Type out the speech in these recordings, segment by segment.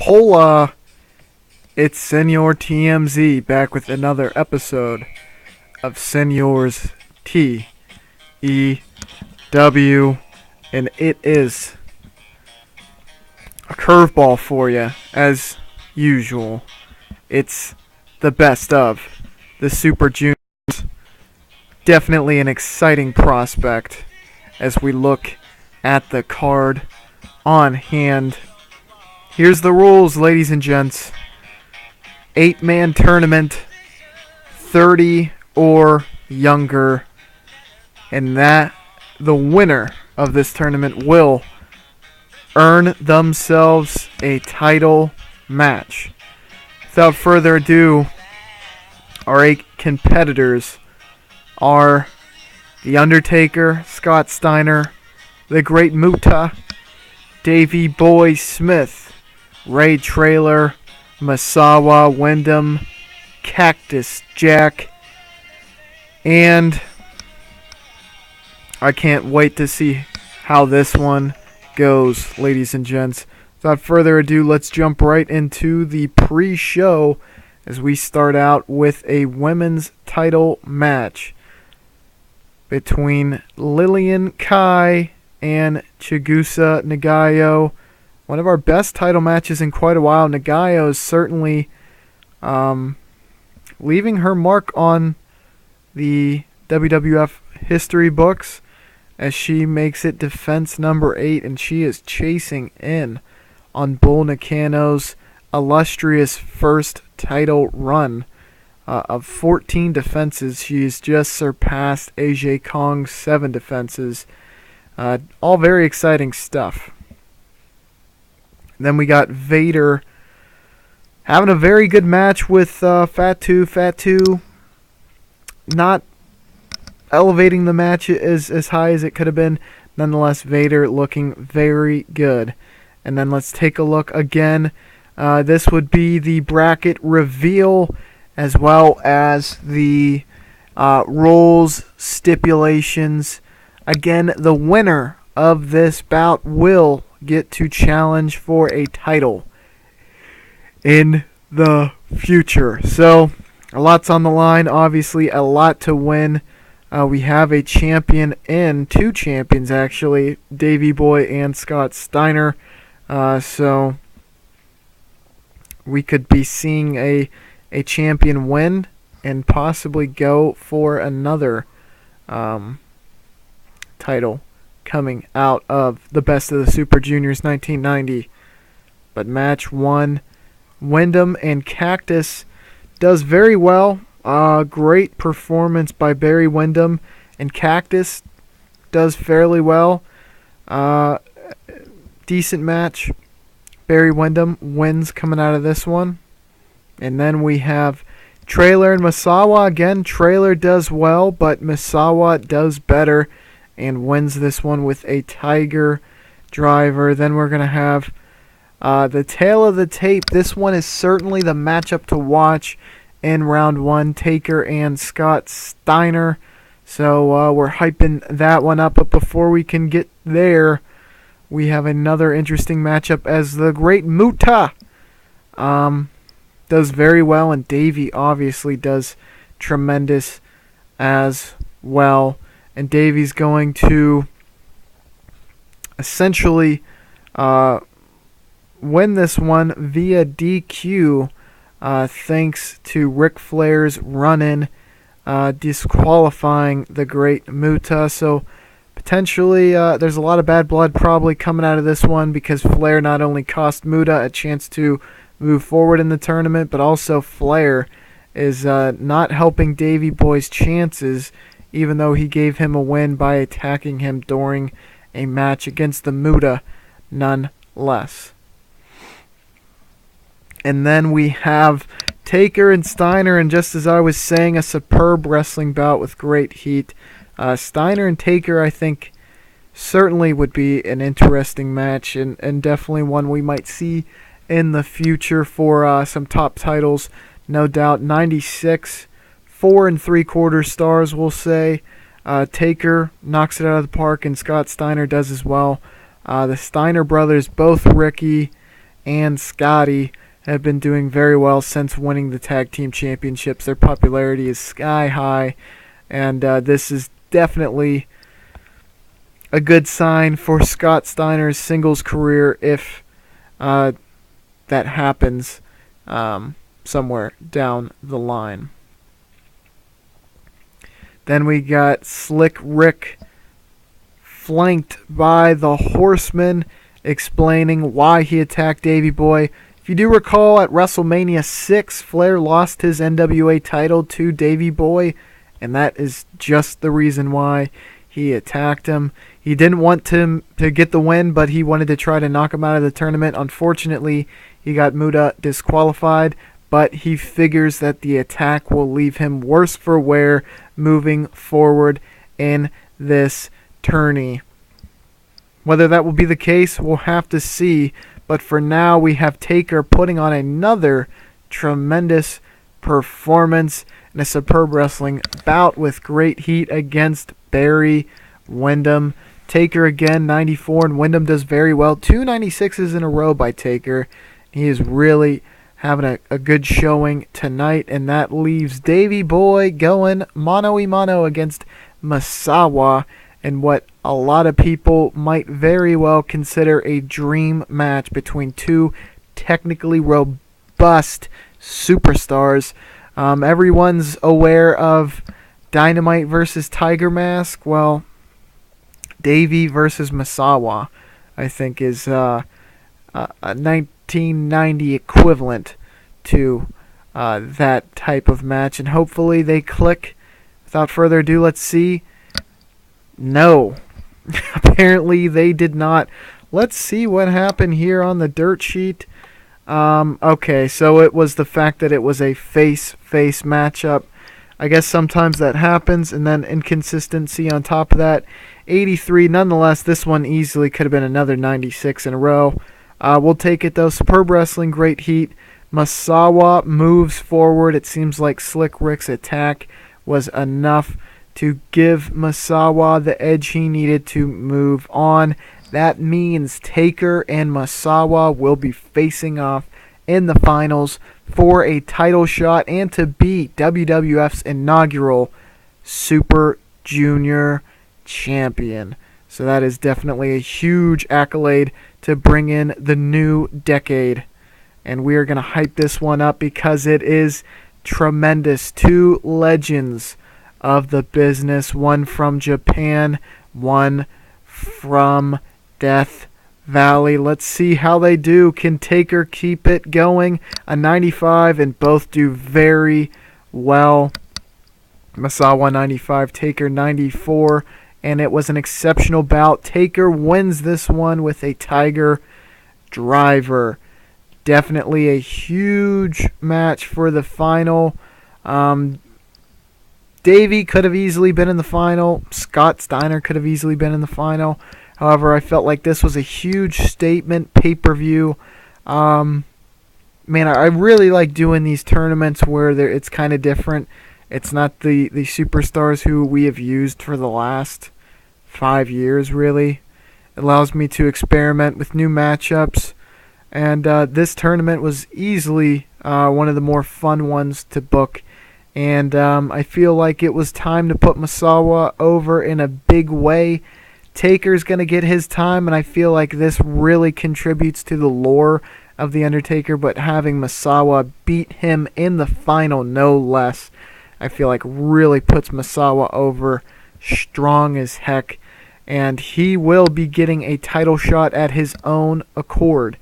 Hola! It's Senor TMZ back with another episode of SENOR'S TEW, and it is a curveball for you, as usual. It's the best of the Super Jrs. Definitely an exciting prospect as we look at the card on hand. Here's the rules, ladies and gents. 8-man tournament, 30 or younger, and that the winner of this tournament will earn themselves a title match. Without further ado, our 8 competitors are The Undertaker, Scott Steiner, The Great Muta, Davey Boy Smith, Ray Traylor, Masawa Wyndham, Cactus Jack, and I can't wait to see how this one goes, ladies and gents. Without further ado, let's jump right into the pre-show as we start out with a women's title match between Lillian Kai and Chigusa Nagayo. One of our best title matches in quite a while. Nagayo is certainly leaving her mark on the WWF history books as she makes it defense number 8, and she is chasing in on Bull Nakano's illustrious first title run of 14 defenses. She's just surpassed AJ Kong's 7 defenses. All very exciting stuff. Then we got Vader having a very good match with Fatu. Fatu not elevating the match as high as it could have been. Nonetheless, Vader looking very good. And then let's take a look again. This would be the bracket reveal as well as the rules stipulations. Again, the winner of this bout will get to challenge for a title in the future. So, a lot's on the line. Obviously, a lot to win. We have a champion and 2 champions, actually, Davey Boy and Scott Steiner. So, we could be seeing a champion win and possibly go for another title coming out of the Best of the Super Juniors 1990. But match 1, Wyndham and Cactus does very well. Great performance by Barry Windham, and Cactus does fairly well. Decent match. Barry Windham wins coming out of this one. And then we have Traylor and Masawa. Again, Traylor does well, but Masawa does better and wins this one with a Tiger Driver. Then we're going to have the tail of the tape. This one is certainly the matchup to watch in round 1, Taker and Scott Steiner. So we're hyping that one up. But before we can get there, we have another interesting matchup as the Great Muta does very well, and Davey obviously does tremendous as well. And Davey's going to essentially win this one via DQ thanks to Ric Flair's run-in disqualifying the Great Muta. So potentially there's a lot of bad blood probably coming out of this one because Flair not only cost Muta a chance to move forward in the tournament, but also Flair is not helping Davey Boy's chances, even though he gave him a win by attacking him during a match against the Muta nonetheless. And then we have Taker and Steiner, and just as I was saying, a superb wrestling bout with great heat. Steiner and Taker, I think, certainly would be an interesting match, and definitely one we might see in the future for some top titles, no doubt. 96, 4 3/4 stars, we'll say. Taker knocks it out of the park, and Scott Steiner does as well. The Steiner brothers, both Ricky and Scotty have been doing very well since winning the tag team championships. Their popularity is sky high, and this is definitely a good sign for Scott Steiner's singles career if that happens somewhere down the line. Then we got Slick Rick flanked by the Horseman, explaining why he attacked Davey Boy. If you do recall, at WrestleMania 6, Flair lost his NWA title to Davey Boy, and that is just the reason why he attacked him. He didn't want him to get the win, but he wanted to try to knock him out of the tournament. Unfortunately, he got Muta disqualified, but he figures that the attack will leave him worse for wear moving forward in this tourney. Whether that will be the case, we'll have to see. But for now, we have Taker putting on another tremendous performance in a Superb Wrestling bout with great heat against Barry Windham. Taker again, 94, and Windham does very well. 2 96s in a row by Taker. He is really having a good showing tonight, and that leaves Davey Boy going mano-a-mano against Misawa in what a lot of people might very well consider a dream match between two technically robust superstars. Everyone's aware of Dynamite versus Tiger Mask. Well, Davey versus Misawa, I think, is a 1990 equivalent to that type of match, and hopefully they click. Without further ado, let's see. No. Apparently they did not. Let's see what happened here on the dirt sheet. Okay, so it was the fact that it was a face-face matchup. I guess sometimes that happens, and then inconsistency on top of that. 83, nonetheless, this one easily could have been another 96 in a row. We'll take it, though. Superb Wrestling, great heat. Misawa moves forward. It seems like Slick Rick's attack was enough to give Misawa the edge he needed to move on. That means Taker and Misawa will be facing off in the finals for a title shot and to be WWF's inaugural Super Junior champion. So that is definitely a huge accolade to bring in the new decade. And we are going to hype this one up because it is tremendous. Two legends of the business, one from Japan, one from Death Valley. Let's see how they do. Can Taker keep it going? A 95, and both do very well. Misawa 95, Taker 94, and it was an exceptional bout. Taker wins this one with a Tiger Driver. Definitely a huge match for the final. Davey could have easily been in the final. Scott Steiner could have easily been in the final. However, I felt like this was a huge statement pay-per-view. Man, I really like doing these tournaments where it's kind of different. It's not the superstars who we have used for the last 5 years, really. It allows me to experiment with new matchups. And this tournament was easily one of the more fun ones to book. And I feel like it was time to put Misawa over in a big way. Taker's going to get his time, and I feel like this really contributes to the lore of The Undertaker, but having Misawa beat him in the final, no less, I feel like really puts Misawa over strong as heck, and he will be getting a title shot at his own accord.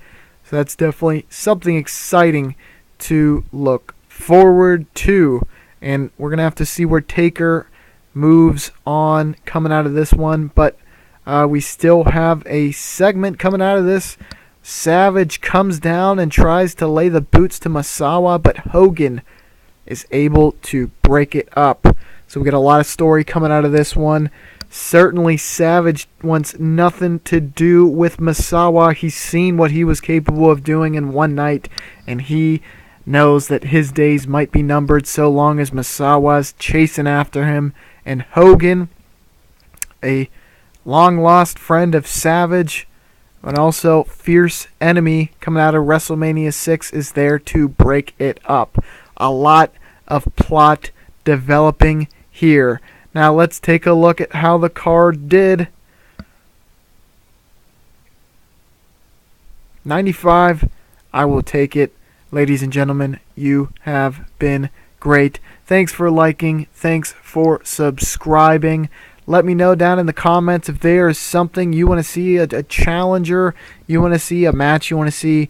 So that's definitely something exciting to look forward to. And we're going to have to see where Taker moves on coming out of this one. But we still have a segment coming out of this. Savage comes down and tries to lay the boots to Misawa, but Hogan is able to break it up. So we got a lot of story coming out of this one. Certainly Savage wants nothing to do with Misawa. He's seen what he was capable of doing in one night, and he knows that his days might be numbered so long as Misawa's chasing after him. And Hogan, a long-lost friend of Savage, And also, Fierce Enemy coming out of WrestleMania 6 is there to break it up. A lot of plot developing here. Now let's take a look at how the card did. 95, I will take it. Ladies and gentlemen, you have been great. Thanks for liking. Thanks for subscribing. Let me know down in the comments if there is something you want to see, a challenger, you want to see, a match you want to see,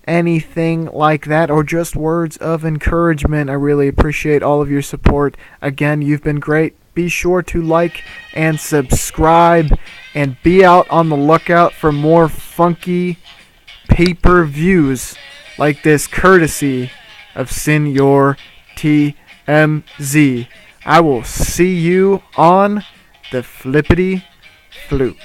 anything like that, or just words of encouragement. I really appreciate all of your support. Again, you've been great. Be sure to like and subscribe, and be out on the lookout for more funky pay-per-views like this, courtesy of Senor TMZ. I will see you on the flippity floop.